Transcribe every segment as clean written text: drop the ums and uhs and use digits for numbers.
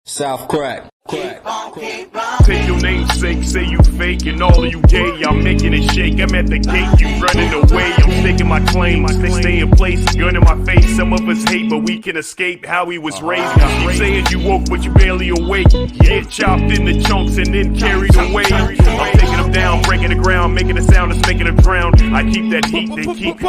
South crack. Take your namesake, say you fake, and all of you gay. I'm making it shake. I'm at the gate, you running away. I'm staking my claim, I stay in place. Gun in my face. Some of us hate, but we can escape how we was raised. You saying you woke, but you barely awake. Get chopped into chunks and then carried away. I'm taking them down, breaking the ground, making a sound that's making them drown. I keep that heat,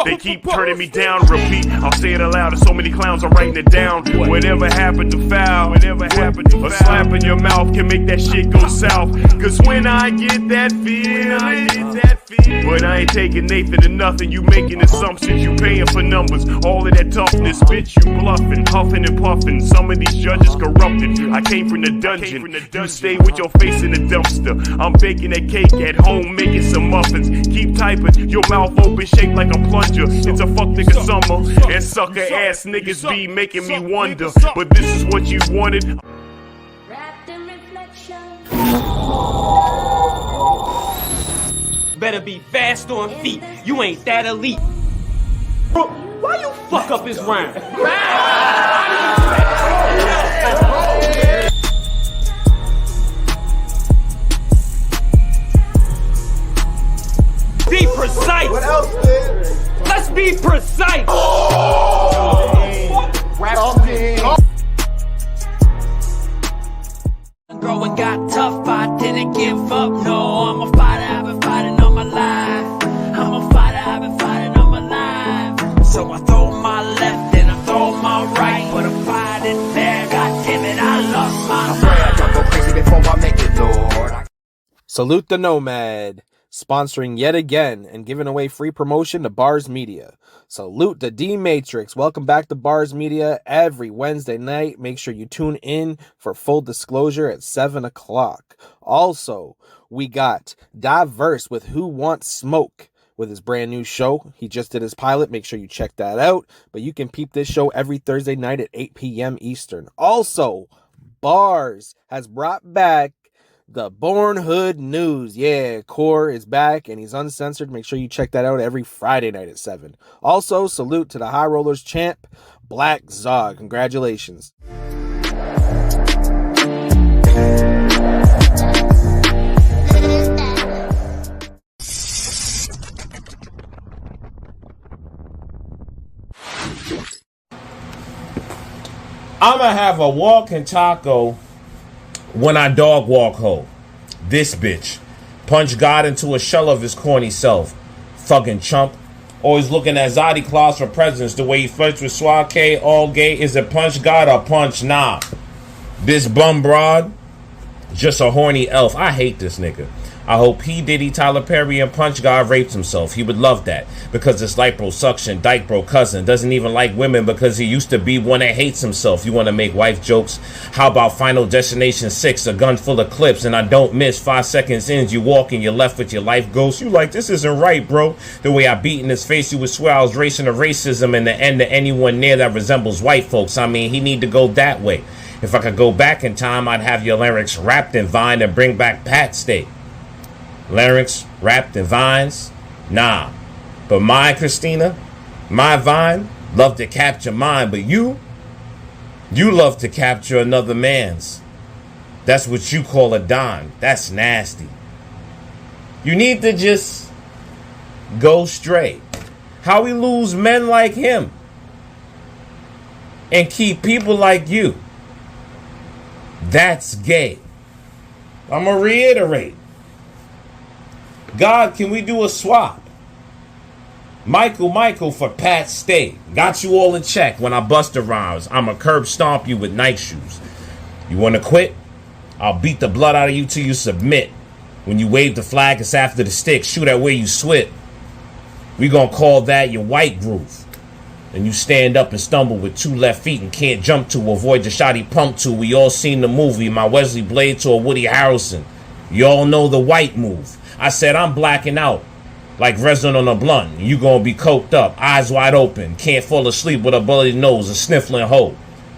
they keep turning me down. Repeat, I'll say it aloud. There's so many clowns, I'm writing it down. Whatever happened to foul, a slap in your mouth can make that shit go south. Cause when I get that feeling, but I ain't taking Nathan to nothing. You making assumptions, you paying for numbers. All of that toughness, bitch, you bluffing, huffing and puffing. Some of these judges corrupted. I came from the dungeon. You stay with your face in the dumpster. I'm baking that cake at home, making some muffins. Keep typing, your mouth open, shaped like a plunger. It's a fuck nigga summer, and sucker ass niggas be making me wonder. But this is what you wanted. Better be fast on feet. You ain't that elite. Bro, why you fuck up his rhyme? Be precise. What else, man? Let's be precise. Growing got tough, I didn't give up. No, I'm a fighter, I've been fighting all my life. I'm a fighter, I've been fighting all my life. So I throw my left and I throw my right, but I'm fighting there. God damn it, I lost my mind. I don't go crazy before I make it, Lord. Salute the Nomad, sponsoring yet again and giving away free promotion to B.A.R.Z Media. Salute the D-Matrix. Welcome back to B.A.R.Z Media every Wednesday night. Make sure you tune in for Full Disclosure at 7 o'clock. Also, we got B.A.R.Z with Who Wants Smoke with his brand new show. He just did his pilot. Make sure you check that out. But you can peep this show every Thursday night at 8 p.m. Eastern. Also, B.A.R.Z has brought back the Born Hood News. Yeah, Core is back and he's uncensored. Make sure you check that out every Friday night at 7. Also, salute to the High Rollers champ, BlackZod. Congratulations. I'ma have a walking taco when I dog walk home. This bitch. Punch God into a shell of his corny self. Fucking chump. Always looking at Zodi Claus for presents. The way he flirts with Swag K, all gay. Is it punch God or punch nah? This bum broad, just a horny elf. I hate this nigga. I hope P. Diddy, Tyler Perry, and Punch God raped himself. He would love that. Because it's liposuction, dyke bro cousin. Doesn't even like women because he used to be one that hates himself. You want to make wife jokes? How about Final Destination 6, a gun full of clips, and I don't miss 5 seconds in, you walk and you're left with your life ghost. You like, this isn't right, bro. The way I beat in his face, you would swear I was racing to racism and the end to anyone near that resembles white folks. I mean, he need to go that way. If I could go back in time, I'd have your larynx wrapped in vine and bring back Pat State. Larynx wrapped in vines? Nah. But my Christina, my vine, love to capture mine. But you love to capture another man's. That's what you call a dime. That's nasty. You need to just go straight. How we lose men like him and keep people like you. That's gay. I'm going to reiterate. God, can we do a swap? Michael for Pat State. Got you all in check when I bust the rhymes. I'ma curb stomp you with Nike shoes. You wanna quit? I'll beat the blood out of you till you submit. When you wave the flag, it's after the stick. Shoot at where you swit. We gonna call that your white groove. And you stand up and stumble with 2 left feet and can't jump to avoid the shot he pumped to. We all seen the movie, my Wesley Blades or Woody Harrelson. You all know the white move. I said I'm blacking out like resin on a blunt. You gonna be coked up, eyes wide open, can't fall asleep with a bloody nose, a sniffling hoe.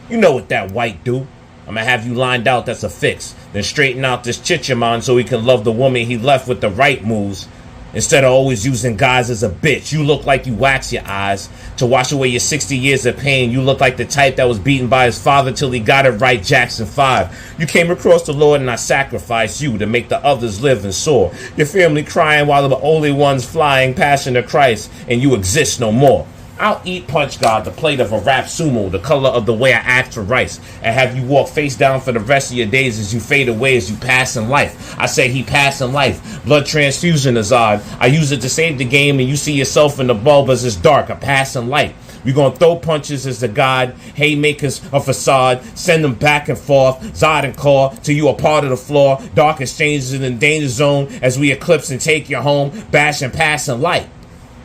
You know what that white do. I'ma have you lined out, that's a fix. Then straighten out this chichaman so he can love the woman he left with the right moves. Instead of always using guys as a bitch, you look like you wax your eyes to wash away your 60 years of pain. You look like the type that was beaten by his father till he got it right, Jackson 5. You came across the Lord and I sacrificed you to make the others live and soar. Your family crying while the only ones flying, passion to Christ, and you exist no more. I'll eat Punch God, the plate of a rap sumo, the color of the way I act for rice, and have you walk face down for the rest of your days as you fade away as you pass in life. I say he pass in life. Blood transfusion is odd. I use it to save the game, and you see yourself in the bulb as it's dark, a passing light. We gonna throw punches as the god, haymakers a facade, send them back and forth, Zod and call, till you a part of the floor, dark exchanges in the danger zone as we eclipse and take you home, bash and pass in light.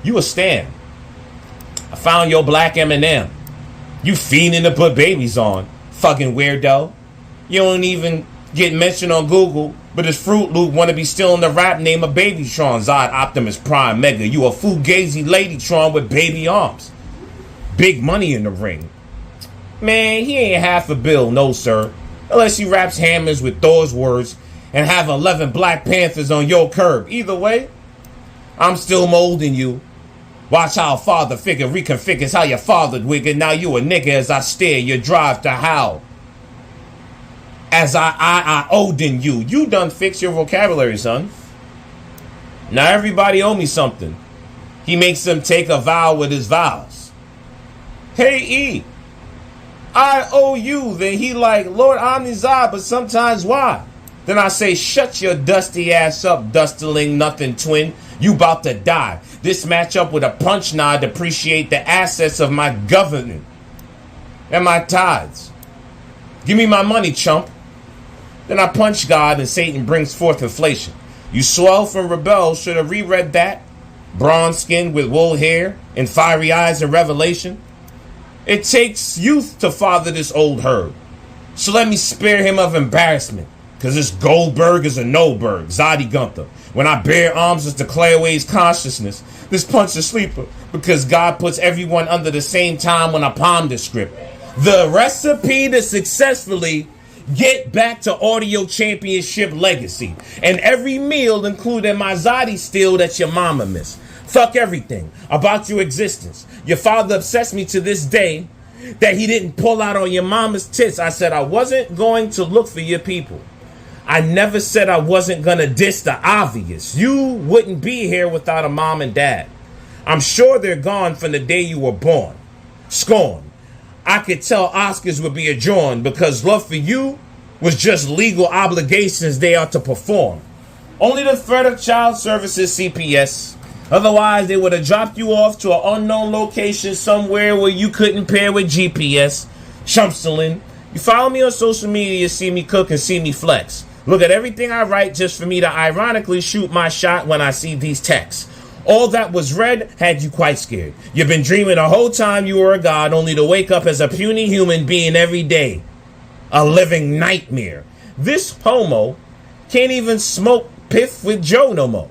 You a stand. I found your black M&M. You fiending to put babies on. Fucking weirdo. You don't even get mentioned on Google, but his Fruit Loop wanna be still in the rap name of Babytron. Zod Optimus Prime Mega. You a fugazi Ladytron with baby arms. Big money in the ring. Man, he ain't half a bill, no sir. Unless he raps hammers with Thor's words and have 11 Black Panthers on your curb. Either way, I'm still molding you. Watch how a father figure reconfigures how your fathered wigger. Now you a nigga as I stare your drive to howl. As I Odin you. You done fix your vocabulary, son. Now everybody owe me something. He makes them take a vow with his vows. Hey E, I owe you. Then he like, Lord Omnizod, but sometimes why? Then I say, shut your dusty ass up, dusterling nothing twin. You about to die. This matchup with a punch nod depreciate the assets of my government and my tithes. Give me my money, chump. Then I punch God and Satan brings forth inflation. You swell from rebel, should have reread that. Bronze skin with wool hair and fiery eyes in Revelation. It takes youth to father this old herb. So let me spare him of embarrassment. Cause this Goldberg is a no-berg, Zoddy Gunther. When I bear arms, it's declare away his consciousness. This punch is sleeper, because God puts everyone under the same time when I palm the script. The recipe to successfully get back to audio championship legacy. And every meal including my Zoddy steal that your mama missed. Fuck everything about your existence. Your father obsessed me to this day that he didn't pull out on your mama's tits. I said I wasn't going to look for your people. I never said I wasn't gonna diss the obvious. You wouldn't be here without a mom and dad. I'm sure they're gone from the day you were born. Scorn. I could tell Oscars would be adjourned because love for you was just legal obligations they are to perform. Only the threat of child services CPS. Otherwise, they would have dropped you off to an unknown location somewhere where you couldn't pair with GPS. Chumpstelin. You follow me on social media, see me cook and see me flex. Look at everything I write just for me to ironically shoot my shot when I see these texts. All that was read had you quite scared. You've been dreaming the whole time you were a god, only to wake up as a puny human being every day. A living nightmare. This homo can't even smoke piff with Joe no more.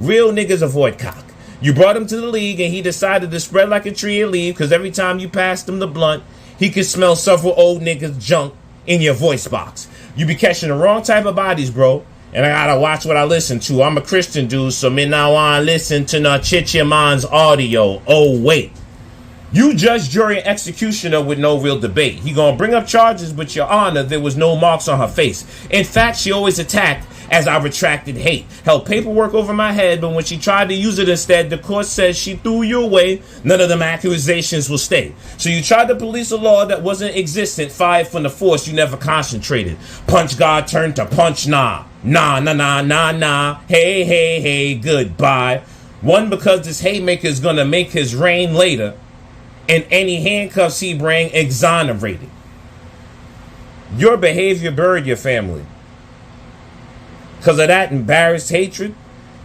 Real niggas avoid cock. You brought him to the league and he decided to spread like a tree and leave because every time you passed him the blunt, he could smell several old niggas' junk in your voice box. You be catching the wrong type of bodies, bro. And I gotta watch what I listen to. I'm a Christian dude, so me now on listen to no Chichiman's audio. Oh, wait. You judge, jury, and executioner with no real debate. He gonna bring up charges, but your honor, there was no marks on her face. In fact, she always attacked as I retracted hate. Held paperwork over my head, but when she tried to use it instead, the court says she threw you away. None of them accusations will stay. So you tried to police a law that wasn't existent, fired from the force you never concentrated. Punch God turned to punch nah. Nah, nah, nah, nah, nah. Hey, hey, hey, goodbye. One, because this haymaker is gonna make his reign later, and any handcuffs he bring exonerated. Your behavior buried your family. Because of that embarrassed hatred,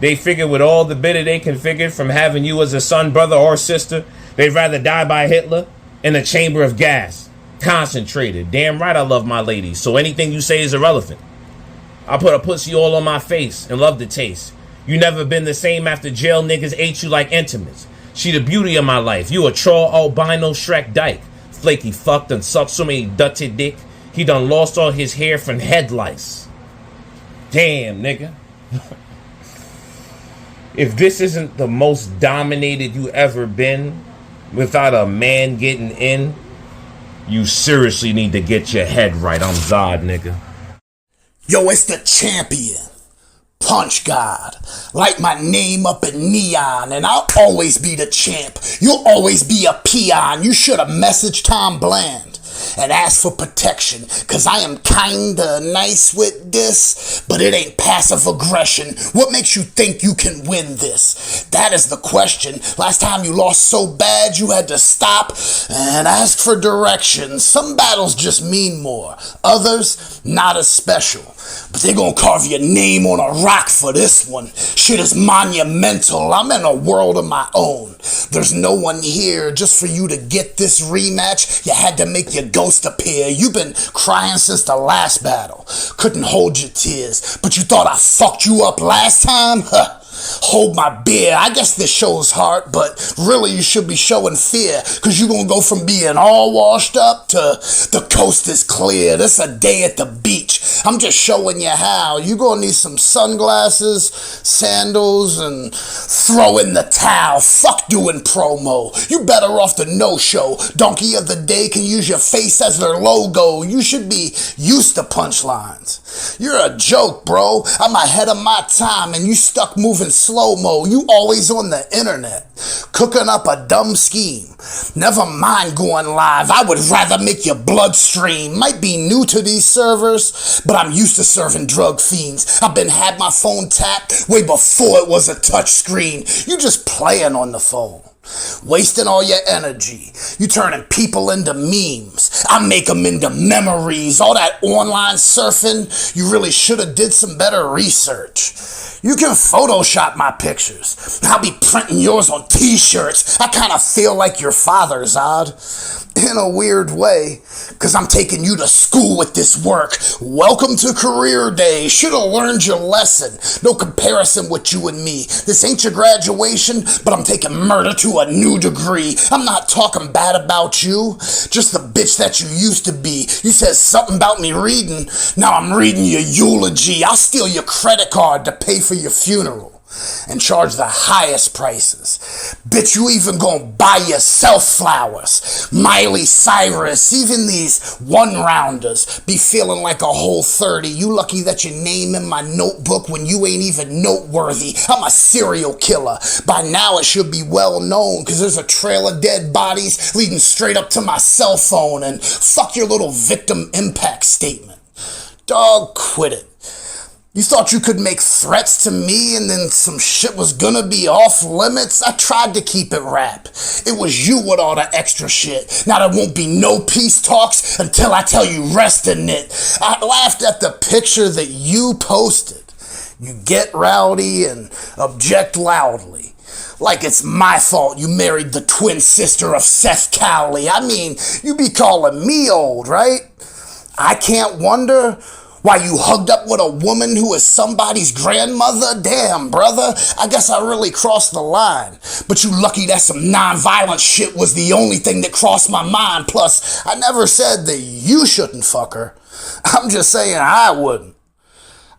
they figure with all the bitter they can figure from having you as a son, brother, or sister, they'd rather die by Hitler in a chamber of gas. Concentrated. Damn right I love my lady, so anything you say is irrelevant. I put a pussy all on my face and love the taste. You never been the same after jail niggas ate you like intimates. She the beauty of my life. You a troll albino Shrek Dyke. Flaky fucked and sucked so many dutty dick, he done lost all his hair from head lice. Damn, nigga. if this isn't the most dominated you ever been without a man getting in, you seriously need to get your head right. I'm Zod, nigga. Yo, it's the champion, Punch God. Light my name up in neon, and I'll always be the champ. You'll always be a peon. You should have messaged Tom Bland and asked for protection, cause I am kinda nice with this, but it ain't passive aggression. What makes you think you can win this? That is the question. Last time you lost so bad you had to stop and ask for directions. Some battles just mean more, others not as special. But they gonna carve your name on a rock for this one. Shit is monumental. I'm in a world of my own. There's no one here. Just for you to get this rematch, you had to make your ghost appear. You've been crying since the last battle. Couldn't hold your tears, but you thought I fucked you up last time? Huh. Hold my beer. I guess this shows heart, but really you should be showing fear, cause you gonna go from being all washed up to the coast is clear. This a day at the beach. I'm just showing you how. You gonna need some sunglasses, sandals, and throw in the towel. Fuck doing promo. You better off the no-show. Donkey of the day can use your face as their logo. You should be used to punchlines. You're a joke, bro. I'm ahead of my time and you stuck moving slow-mo. You always on the internet, cooking up a dumb scheme. Never mind going live. I would rather make your bloodstream. Might be new to these servers, but I'm used to serving drug fiends. I've been had my phone tapped way before it was a touch screen. You just playing on the phone, wasting all your energy. You turning people into memes. I make them into memories. All that online surfing, you really should have did some better research. You can Photoshop my pictures. I'll be printing yours on t-shirts. I kind of feel like your father, Zod, in a weird way, cause I'm taking you to school with this work. Welcome to career day. Should have learned your lesson. No comparison with you and me. This ain't your graduation, but I'm taking murder to a new degree. I'm not talking bad about you, just the bitch that you used to be. You said something about me reading. Now I'm reading your eulogy. I'll steal your credit card to pay for your funeral and charge the highest prices. Bitch, you even gonna buy yourself flowers. Miley Cyrus, even these one-rounders be feeling like a whole 30. You lucky that your name in my notebook when you ain't even noteworthy. I'm a serial killer. By now it should be well known, cause there's a trail of dead bodies leading straight up to my cell phone. And fuck your little victim impact statement. Dog, quit it. You thought you could make threats to me and then some shit was gonna be off limits? I tried to keep it rap. It was you with all the extra shit. Now there won't be no peace talks until I tell you rest in it. I laughed at the picture that you posted. You get rowdy and object loudly. Like it's my fault you married the twin sister of Seth Cowley. I mean, you be calling me old, right? I can't wonder why you hugged up with a woman who is somebody's grandmother? Damn, brother. I guess I really crossed the line. But you lucky that some non-violent shit was the only thing that crossed my mind. Plus, I never said that you shouldn't fuck her. I'm just saying I wouldn't.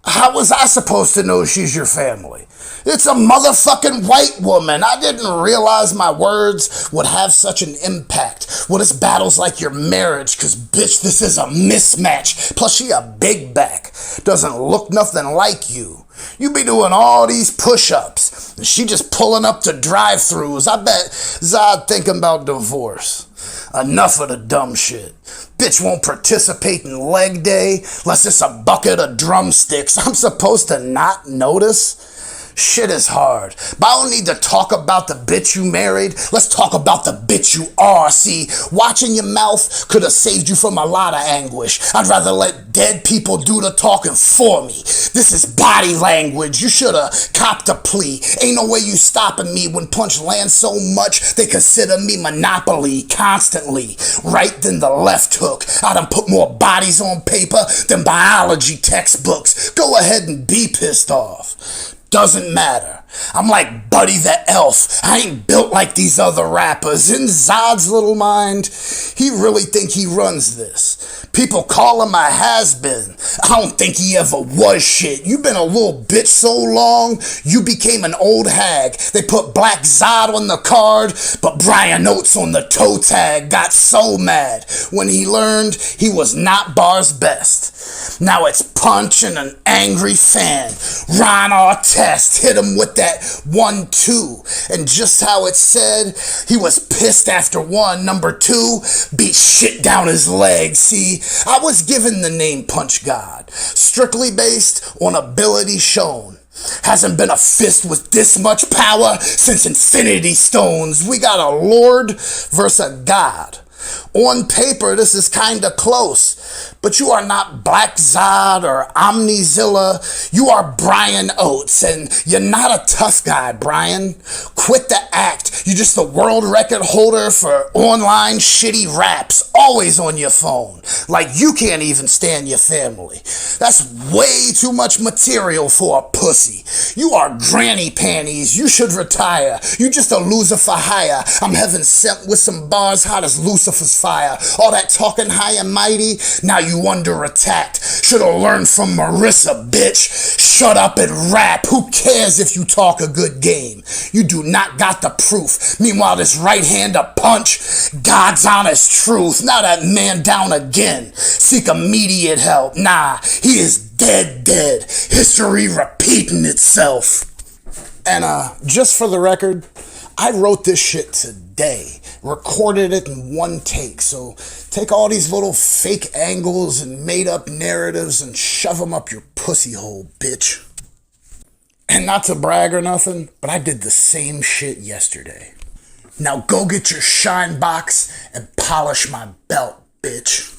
How was I supposed to know she's your family? It's a motherfucking white woman. I didn't realize my words would have such an impact. Well, this battle's like your marriage, cause bitch, this is a mismatch. Plus she a big back. Doesn't look nothing like you. You be doing all these push-ups, and she just pulling up to drive-thrus. I bet Zod thinking about divorce. Enough of the dumb shit. Bitch won't participate in leg day unless it's a bucket of drumsticks. I'm supposed to not notice? Shit is hard, but I don't need to talk about the bitch you married. Let's talk about the bitch you are. See, watching your mouth could have saved you from a lot of anguish. I'd rather let dead people do the talking for me. This is body language. You should have copped a plea. Ain't no way you stopping me when punch lands so much they consider me monopoly constantly. Right then the left hook. I done put more bodies on paper than biology textbooks. Go ahead and be pissed off. Doesn't matter. I'm like Buddy the Elf. I ain't built like these other rappers. In Zod's little mind, he really think he runs this. People call him a has-been. I don't think he ever was shit. You been a little bitch so long, you became an old hag. They put BlackZod on the card, but Brian Oates on the toe tag. Got so mad when he learned he was not B.A.R.Z best. Now it's Punch and an angry fan. Ron Artest hit him with that 1-2. And just how it said, he was pissed after one. Number two, beat shit down his leg. See, I was given the name Punch God, strictly based on ability shown. Hasn't been a fist with this much power since Infinity Stones. We got a Lord versus a God. On paper, this is kinda close, but you are not BlackZod or Omnizilla. You are Brian Oates, and you're not a tough guy, Brian. Quit the act. You're just the world record holder for online shitty raps, always on your phone. Like you can't even stand your family. That's way too much material for a pussy. You are granny panties. You should retire. You just a loser for hire. I'm heaven sent with some bars hot as Lucifer's fire. All that talking high and mighty, now you under attack. Should've learned from Marissa, bitch. Shut up and rap. Who cares if you talk a good game? You do not got the proof. Meanwhile, this right hand a punch, God's honest truth. Now that man down again. Seek immediate help. Nah, he is dead. History repeating itself. And just for the record, I wrote this shit today. Recorded it in one take. So take all these little fake angles and made up narratives and shove them up your pussy hole, bitch. And not to brag or nothing, but I did the same shit yesterday. Now go get your shine box and polish my belt, bitch.